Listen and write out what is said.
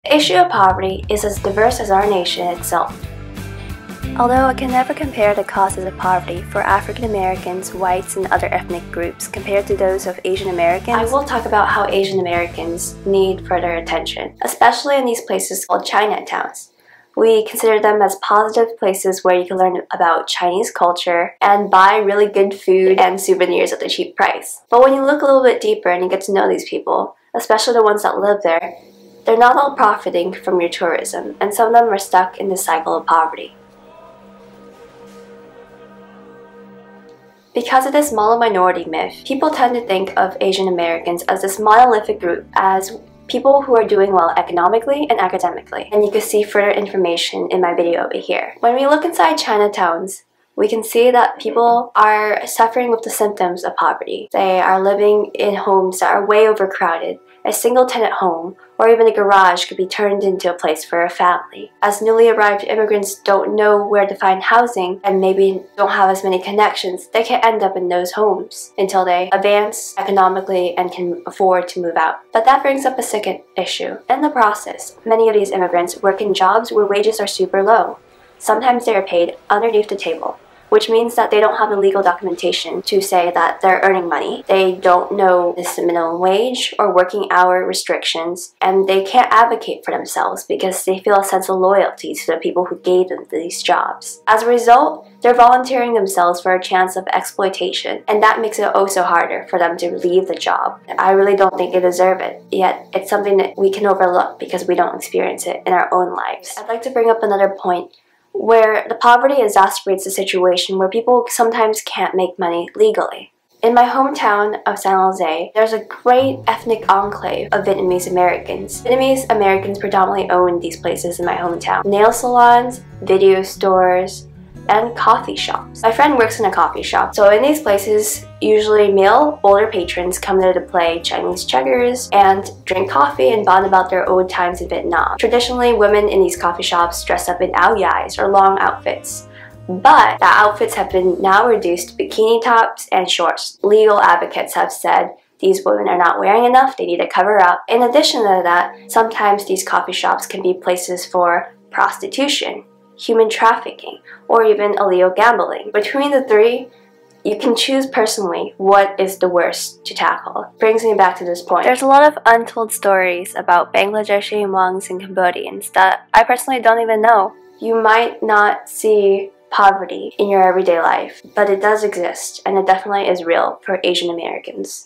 The issue of poverty is as diverse as our nation itself. Although I can never compare the causes of poverty for African Americans, whites, and other ethnic groups compared to those of Asian Americans, I will talk about how Asian Americans need further attention, especially in these places called Chinatowns. We consider them as positive places where you can learn about Chinese culture and buy really good food and souvenirs at a cheap price. But when you look a little bit deeper and you get to know these people, especially the ones that live there, they're not all profiting from your tourism, and some of them are stuck in this cycle of poverty. Because of this small minority myth, people tend to think of Asian Americans as this monolithic group, as people who are doing well economically and academically. And you can see further information in my video over here. When we look inside Chinatowns, we can see that people are suffering with the symptoms of poverty. They are living in homes that are way overcrowded. A single-tenant home or even a garage could be turned into a place for a family. As newly arrived immigrants don't know where to find housing and maybe don't have as many connections, they can end up in those homes until they advance economically and can afford to move out. But that brings up a second issue. In the process, many of these immigrants work in jobs where wages are super low. Sometimes they are paid underneath the table, which means that they don't have the legal documentation to say that they're earning money. They don't know the minimum wage or working hour restrictions, and they can't advocate for themselves because they feel a sense of loyalty to the people who gave them these jobs. As a result, they're volunteering themselves for a chance of exploitation, and that makes it oh so harder for them to leave the job. I really don't think they deserve it, yet it's something that we can overlook because we don't experience it in our own lives. I'd like to bring up another point where the poverty exacerbates the situation where people sometimes can't make money legally. In my hometown of San Jose, there's a great ethnic enclave of Vietnamese Americans. Vietnamese Americans predominantly own these places in my hometown. Nail salons, video stores, and coffee shops. My friend works in a coffee shop, so in these places, usually male, older patrons come there to play Chinese checkers and drink coffee and bond about their old times in Vietnam. Traditionally, women in these coffee shops dress up in ao dais or long outfits, but the outfits have been now reduced to bikini tops and shorts. Legal advocates have said these women are not wearing enough, they need to cover up. In addition to that, sometimes these coffee shops can be places for prostitution, human trafficking, or even illegal gambling. Between the three, you can choose personally what is the worst to tackle. Brings me back to this point. There's a lot of untold stories about Bangladeshi, Hmongs, and Cambodians that I personally don't even know. You might not see poverty in your everyday life, but it does exist, and it definitely is real for Asian Americans.